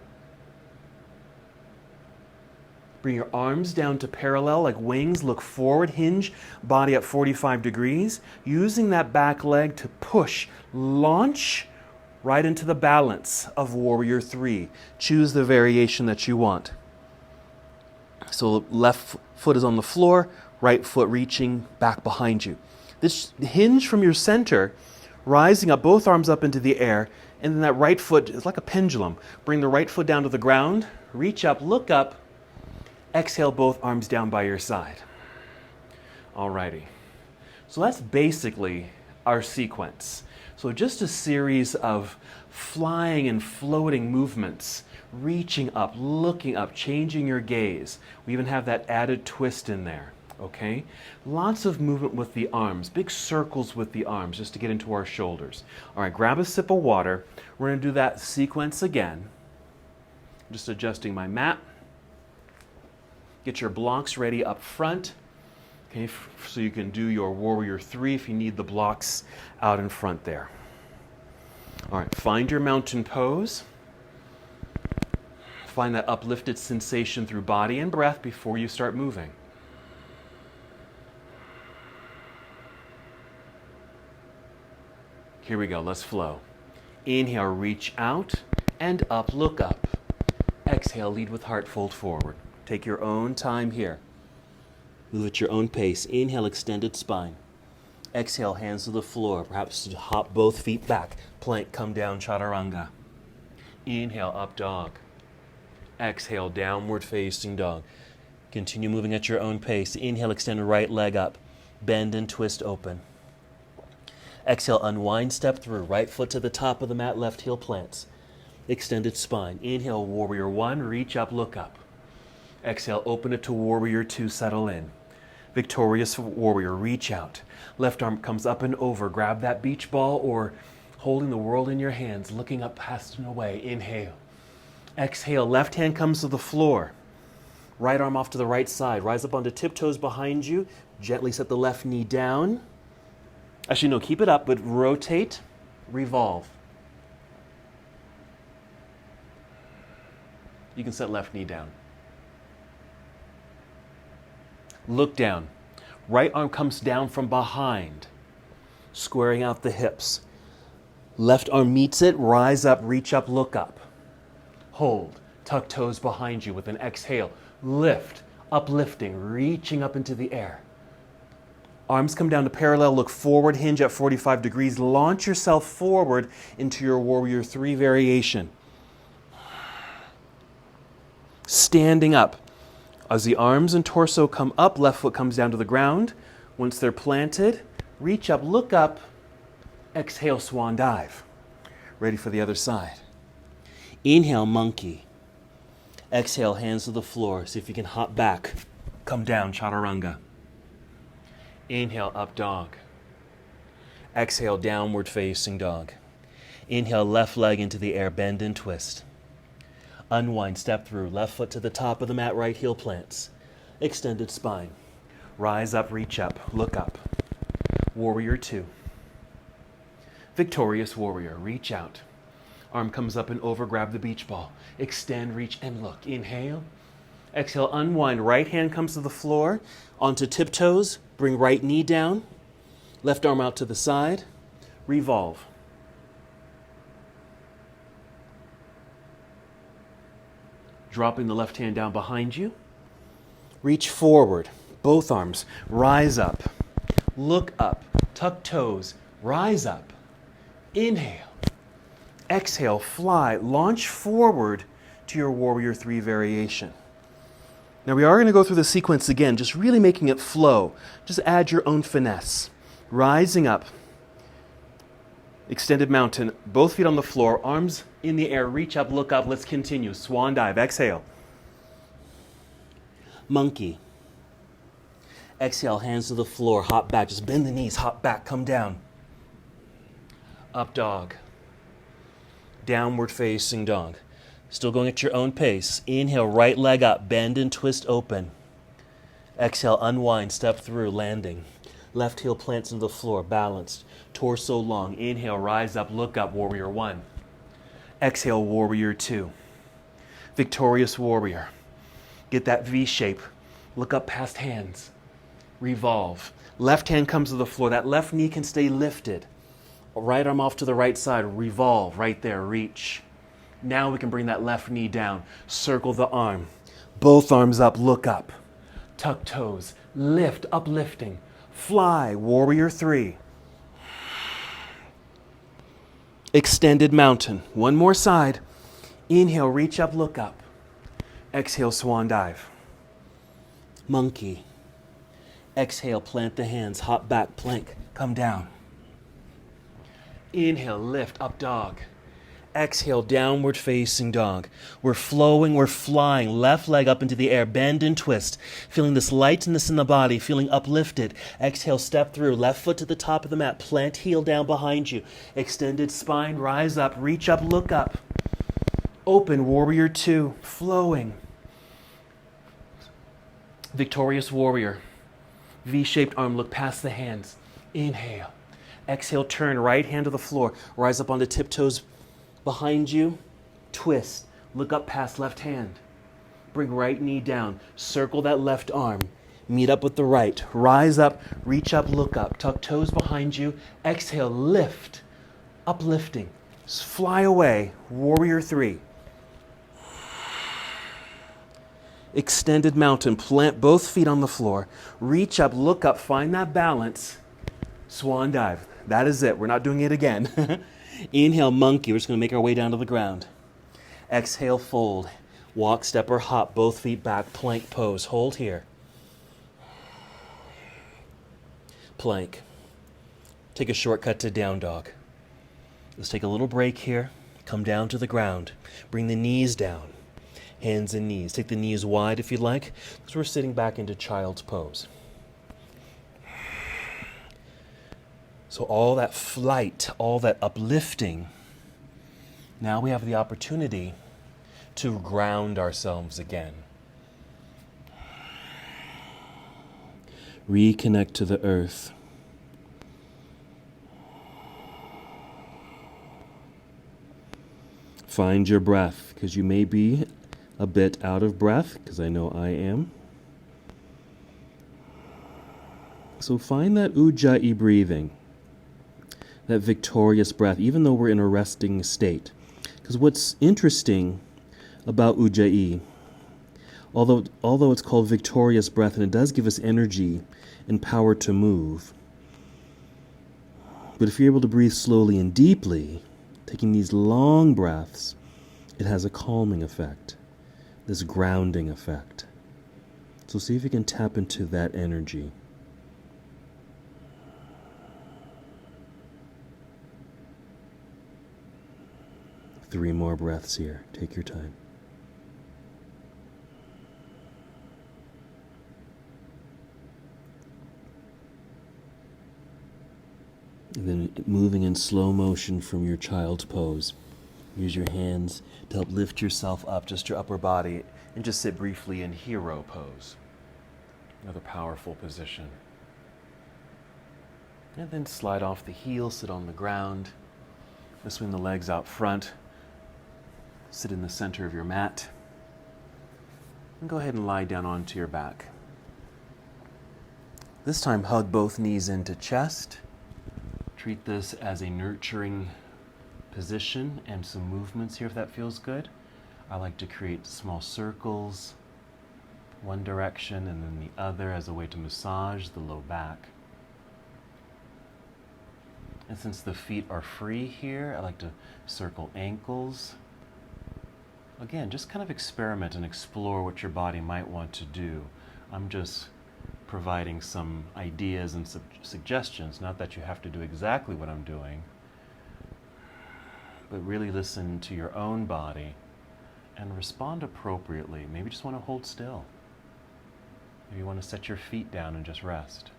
Bring your arms down to parallel like wings. Look forward, hinge, body at 45 degrees. Using that back leg to push, launch right into the balance of warrior 3. Choose the variation that you want. So left foot is on the floor, right foot reaching back behind you. This hinge from your center, rising up, both arms up into the air, and then that right foot is like a pendulum. Bring the right foot down to the ground, reach up, look up, exhale, both arms down by your side. Alrighty. So that's basically our sequence. So just a series of flying and floating movements, reaching up, looking up, changing your gaze. We even have that added twist in there. Okay? Lots of movement with the arms, big circles with the arms just to get into our shoulders. All right, grab a sip of water. We're going to do that sequence again. Just adjusting my mat. Get your blocks ready up front. Okay, so you can do your warrior 3 if you need the blocks out in front there. All right, find your mountain pose. Find that uplifted sensation through body and breath before you start moving. Here we go, let's flow. Inhale, reach out and up, look up. Exhale, lead with heart, fold forward. Take your own time here. Move at your own pace. Inhale, extended spine. Exhale, hands to the floor. Perhaps hop both feet back. Plank, come down, chaturanga. Inhale, up dog. Exhale, downward facing dog. Continue moving at your own pace. Inhale, extend right leg up. Bend and twist open. Exhale, unwind, step through. Right foot to the top of the mat, left heel plants. Extended spine. Inhale, warrior 1, reach up, look up. Exhale, open it to warrior 2, settle in. Victorious warrior, reach out. Left arm comes up and over. Grab that beach ball or holding the world in your hands, looking up past and away. Inhale. Exhale. Left hand comes to the floor. Right arm off to the right side. Rise up onto tiptoes behind you. Gently set the left knee down. Actually, no, keep it up, but rotate, revolve. You can set left knee down. Look down. Right arm comes down from behind, squaring out the hips. Left arm meets it, rise up, reach up, look up. Hold, tuck toes behind you with an exhale. Lift, uplifting, reaching up into the air. Arms come down to parallel, look forward, hinge at 45 degrees. Launch yourself forward into your Warrior 3 variation. Standing up. As the arms and torso come up, left foot comes down to the ground. Once they're planted, reach up, look up, exhale, swan dive. Ready for the other side. Inhale, monkey. Exhale, hands to the floor. See if you can hop back. Come down, chaturanga. Inhale, up dog. Exhale, downward facing dog. Inhale, left leg into the air, bend and twist. Unwind, step through, left foot to the top of the mat, right heel plants. Extended spine. Rise up, reach up, look up. Warrior 2. Victorious warrior, reach out. Arm comes up and over, grab the beach ball. Extend, reach, and look. Inhale. Exhale, unwind. Right hand comes to the floor. Onto tiptoes. Bring right knee down. Left arm out to the side. Revolve. Dropping the left hand down behind you. Reach forward. Both arms. Rise up. Look up. Tuck toes. Rise up. Inhale. Exhale, fly, launch forward to your Warrior 3 variation. Now we are going to go through the sequence again, just really making it flow. Just add your own finesse. Rising up. Extended mountain, both feet on the floor, arms in the air, reach up, look up, let's continue. Swan dive, exhale. Monkey. Exhale, hands to the floor, hop back, just bend the knees, hop back, come down. Up dog. Downward facing dog. Still going at your own pace. Inhale, right leg up, bend and twist open. Exhale, unwind, step through, landing. Left heel plants into the floor, balanced. Torso long. Inhale, rise up, look up, Warrior 1. Exhale, Warrior 2. Victorious warrior. Get that V shape. Look up past hands. Revolve. Left hand comes to the floor. That left knee can stay lifted. Right arm off to the right side. Revolve. Right there. Reach. Now we can bring that left knee down. Circle the arm. Both arms up. Look up. Tuck toes. Lift. Uplifting. Fly. Warrior 3. Extended mountain. One more side. Inhale. Reach up. Look up. Exhale. Swan dive. Monkey. Exhale. Plant the hands. Hop back. Plank. Come down. Inhale, lift, up dog. Exhale, downward facing dog. We're flowing, we're flying. Left leg up into the air, bend and twist. Feeling this lightness in the body, feeling uplifted. Exhale, step through. Left foot to the top of the mat. Plant heel down behind you. Extended spine, rise up, reach up, look up. Open, Warrior 2, flowing. Victorious warrior. V-shaped arm, look past the hands. Inhale. Exhale, turn, right hand to the floor. Rise up onto tiptoes behind you. Twist. Look up past left hand. Bring right knee down. Circle that left arm. Meet up with the right. Rise up, reach up, look up. Tuck toes behind you. Exhale, lift. Uplifting. Fly away. Warrior 3. Extended mountain. Plant both feet on the floor. Reach up, look up, find that balance. Swan dive. That is it. We're not doing it again. Inhale, monkey. We're just going to make our way down to the ground. Exhale, fold. Walk, step, or hop. Both feet back. Plank pose. Hold here. Plank. Take a shortcut to down dog. Let's take a little break here. Come down to the ground. Bring the knees down. Hands and knees. Take the knees wide if you'd like, because we're sitting back into child's pose. So all that flight, all that uplifting, now we have the opportunity to ground ourselves again. Reconnect to the earth. Find your breath, because you may be a bit out of breath, because I know I am. So find that Ujjayi breathing, that victorious breath, even though we're in a resting state. Because what's interesting about Ujjayi, although it's called victorious breath, and it does give us energy and power to move, but if you're able to breathe slowly and deeply, taking these long breaths, it has a calming effect, this grounding effect. So see if you can tap into that energy. Three more breaths here. Take your time. And then moving in slow motion from your child's pose. Use your hands to help lift yourself up, just your upper body, and just sit briefly in hero pose. Another powerful position. And then slide off the heels, sit on the ground. Swing the legs out front. Sit in the center of your mat. And go ahead and lie down onto your back. This time, hug both knees into chest. Treat this as a nurturing position and some movements here if that feels good. I like to create small circles, one direction and then the other, as a way to massage the low back. And since the feet are free here, I like to circle ankles. Again, just kind of experiment and explore what your body might want to do. I'm just providing some ideas and suggestions, not that you have to do exactly what I'm doing, but really listen to your own body and respond appropriately. Maybe just want to hold still. Maybe you want to set your feet down and just rest.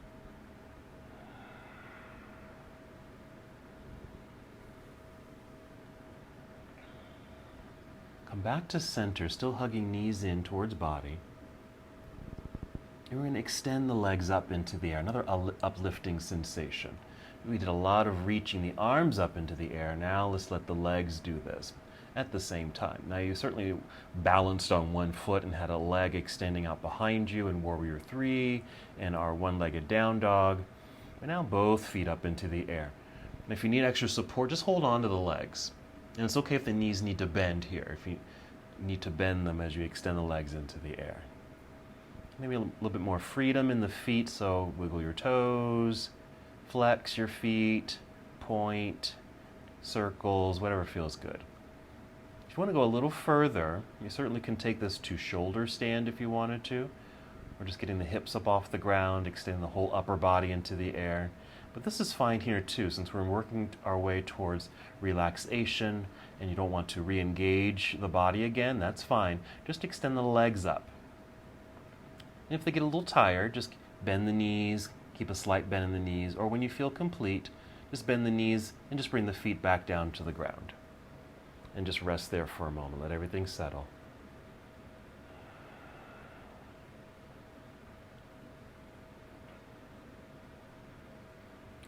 Come back to center, still hugging knees in towards body. And we're going to extend the legs up into the air, another uplifting sensation. We did a lot of reaching the arms up into the air. Now let's let the legs do this at the same time. Now you certainly balanced on one foot and had a leg extending out behind you in Warrior 3 and our one-legged down dog. But now both feet up into the air. And if you need extra support, just hold on to the legs. And it's okay if the knees need to bend here, if you need to bend them as you extend the legs into the air. Maybe a little bit more freedom in the feet, so wiggle your toes, flex your feet, point, circles, whatever feels good. If you want to go a little further, you certainly can take this to shoulder stand if you wanted to, or just getting the hips up off the ground, extending the whole upper body into the air. But this is fine here too, since we're working our way towards relaxation and you don't want to re-engage the body again, that's fine. Just extend the legs up. And if they get a little tired, just bend the knees, keep a slight bend in the knees, or when you feel complete, just bend the knees and just bring the feet back down to the ground. And just rest there for a moment, let everything settle.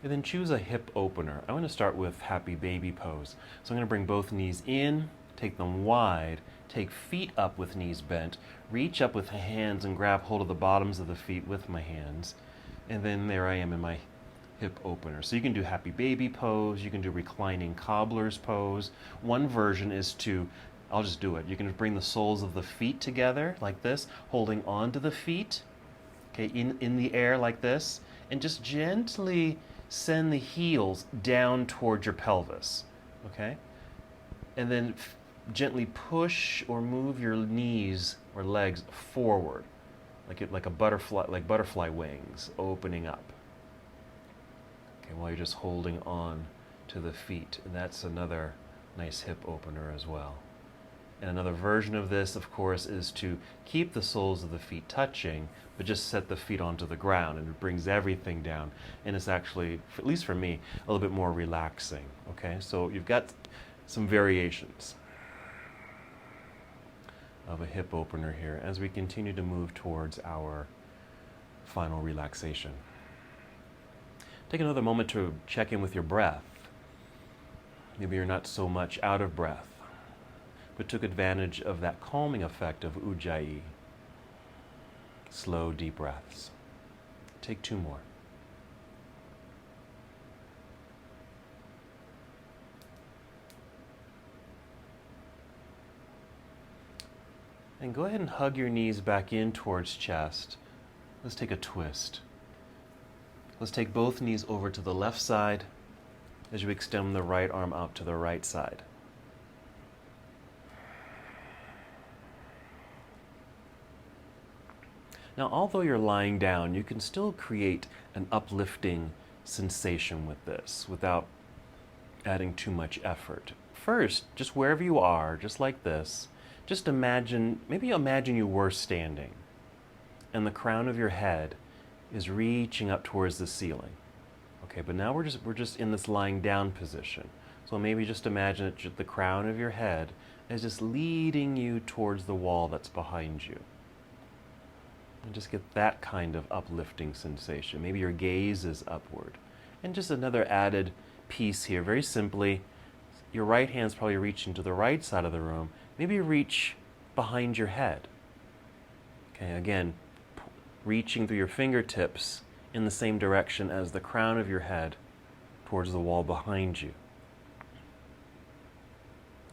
And then choose a hip opener. I want to start with happy baby pose. So I'm going to bring both knees in, take them wide, take feet up with knees bent, reach up with the hands and grab hold of the bottoms of the feet with my hands. And then there I am in my hip opener. So you can do happy baby pose, you can do reclining cobbler's pose. One version is to, I'll just do it. You can bring the soles of the feet together like this, holding onto the feet, okay, in the air like this, and just gently send the heels down towards your pelvis, okay? And then gently push or move your knees or legs forward, like a butterfly, like butterfly wings opening up. Okay, while you're just holding on to the feet, and that's another nice hip opener as well. And another version of this, of course, is to keep the soles of the feet touching, but just set the feet onto the ground, and it brings everything down. And it's actually, at least for me, a little bit more relaxing. Okay, so you've got some variations of a hip opener here as we continue to move towards our final relaxation. Take another moment to check in with your breath. Maybe you're not so much out of breath, but took advantage of that calming effect of Ujjayi. Slow, deep breaths. Take 2 more. And go ahead and hug your knees back in towards chest. Let's take a twist. Let's take both knees over to the left side as you extend the right arm out to the right side. Now, although you're lying down, you can still create an uplifting sensation with this without adding too much effort. First, just wherever you are, just like this, just imagine, maybe imagine you were standing and the crown of your head is reaching up towards the ceiling. Okay, but now we're just in this lying down position. So maybe just imagine that the crown of your head is just leading you towards the wall that's behind you. And just get that kind of uplifting sensation. Maybe your gaze is upward. And just another added piece here, very simply, your right hand's probably reaching to the right side of the room. Maybe you reach behind your head. Okay, again, reaching through your fingertips in the same direction as the crown of your head towards the wall behind you.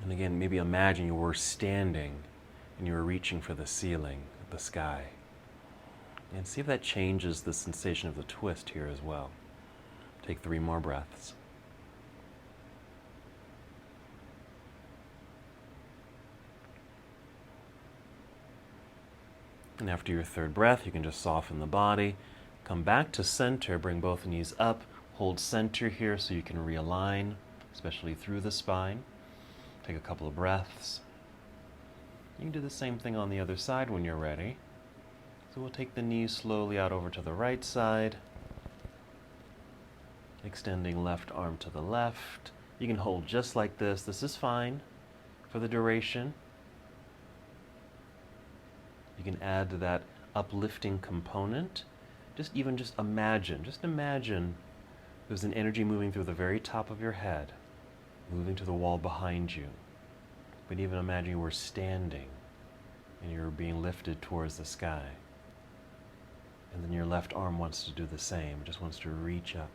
And again, maybe imagine you were standing and you were reaching for the ceiling, the sky. And see if that changes the sensation of the twist here as well. Take 3 more breaths. And after your 3rd breath, you can just soften the body. Come back to center, bring both knees up. Hold center here so you can realign, especially through the spine. Take a couple of breaths. You can do the same thing on the other side when you're ready. So we'll take the knees slowly out over to the right side. Extending left arm to the left. You can hold just like this. This is fine for the duration. You can add to that uplifting component. Just imagine there's an energy moving through the very top of your head, moving to the wall behind you. But even imagine you were standing and you're being lifted towards the sky. And then your left arm wants to do the same, it just wants to reach up.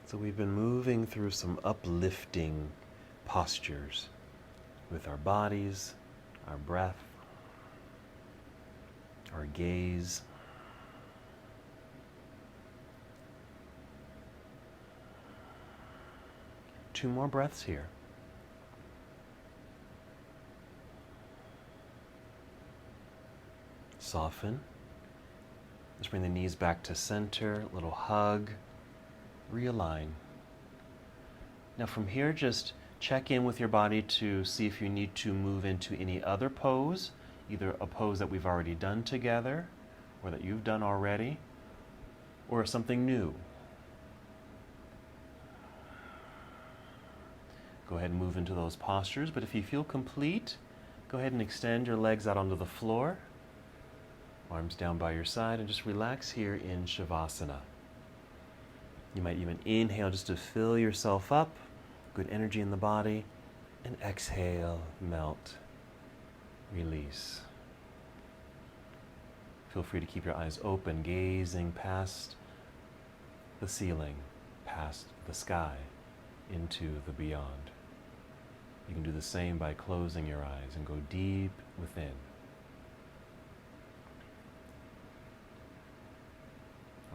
So we've been moving through some uplifting postures with our bodies, our breath, our gaze. Two more breaths here. Soften. Let's bring the knees back to center, a little hug. Realign. Now from here, just check in with your body to see if you need to move into any other pose, either a pose that we've already done together or that you've done already, or something new. Go ahead and move into those postures, but if you feel complete, go ahead and extend your legs out onto the floor, arms down by your side, and just relax here in Shavasana. You might even inhale just to fill yourself up, good energy in the body, and exhale, melt, release. Feel free to keep your eyes open, gazing past the ceiling, past the sky, into the beyond. You can do the same by closing your eyes and go deep within.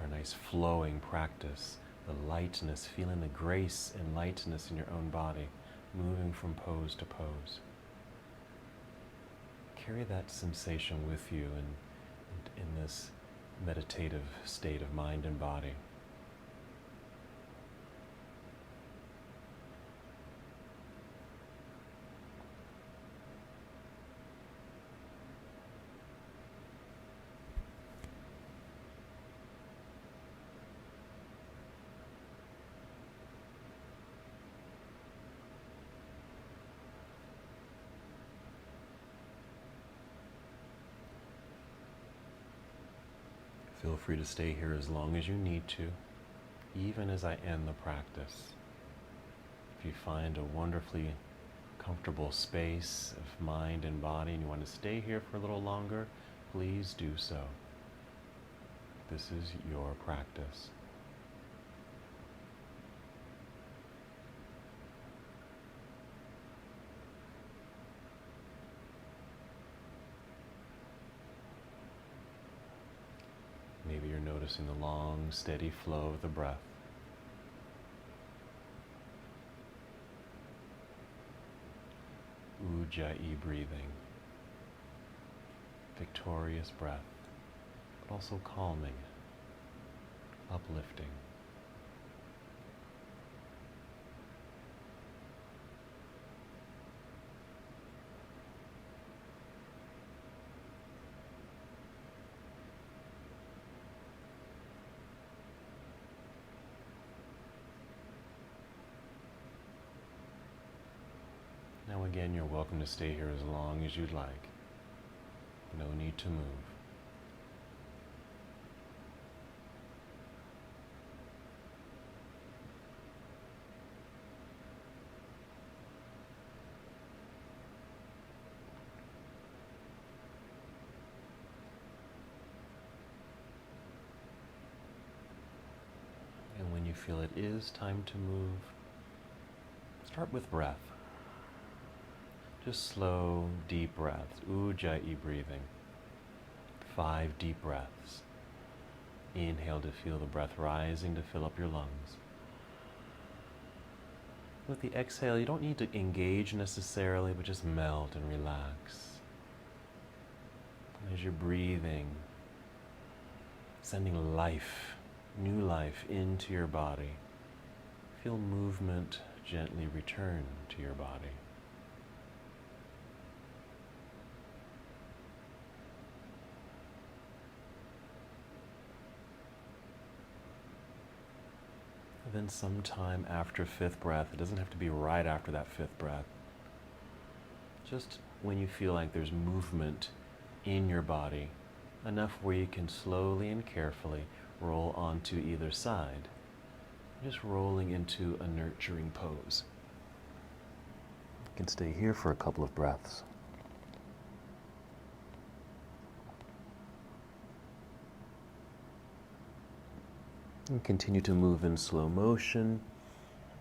Our nice flowing practice. The lightness, feeling the grace and lightness in your own body, moving from pose to pose. Carry that sensation with you in this meditative state of mind and body. Feel free to stay here as long as you need to, even as I end the practice. If you find a wonderfully comfortable space of mind and body and you want to stay here for a little longer, please do so. This is your practice. Maybe you're noticing the long, steady flow of the breath. Ujjayi breathing. Victorious breath, but also calming, uplifting. Now again, you're welcome to stay here as long as you'd like. No need to move. And when you feel it is time to move, start with breath. Just slow, deep breaths. Ujjayi breathing. 5 deep breaths. Inhale to feel the breath rising to fill up your lungs. With the exhale, you don't need to engage necessarily, but just melt and relax. And as you're breathing, sending life, new life into your body, feel movement gently return to your body. Then sometime after 5th breath, it doesn't have to be right after that 5th breath, just when you feel like there's movement in your body, enough where you can slowly and carefully roll onto either side, just rolling into a nurturing pose. You can stay here for a couple of breaths. And continue to move in slow motion.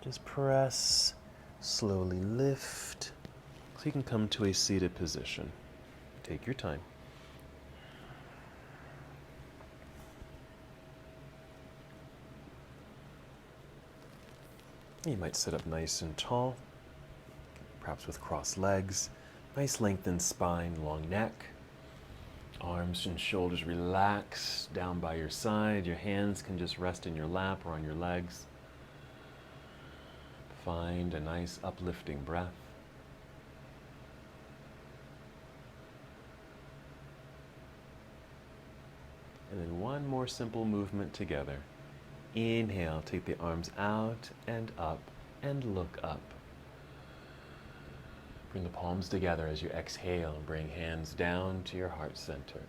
Just press, slowly lift, so you can come to a seated position. Take your time. You might sit up nice and tall, perhaps with crossed legs, nice lengthened spine, long neck. Arms and shoulders relax down by your side. Your hands can just rest in your lap or on your legs. Find a nice uplifting breath. And then one more simple movement together. Inhale, take the arms out and up and look up. Bring the palms together as you exhale and bring hands down to your heart center.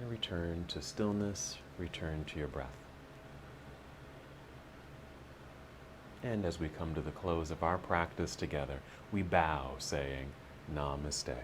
And return to stillness, return to your breath. And as we come to the close of our practice together, we bow saying, Namaste.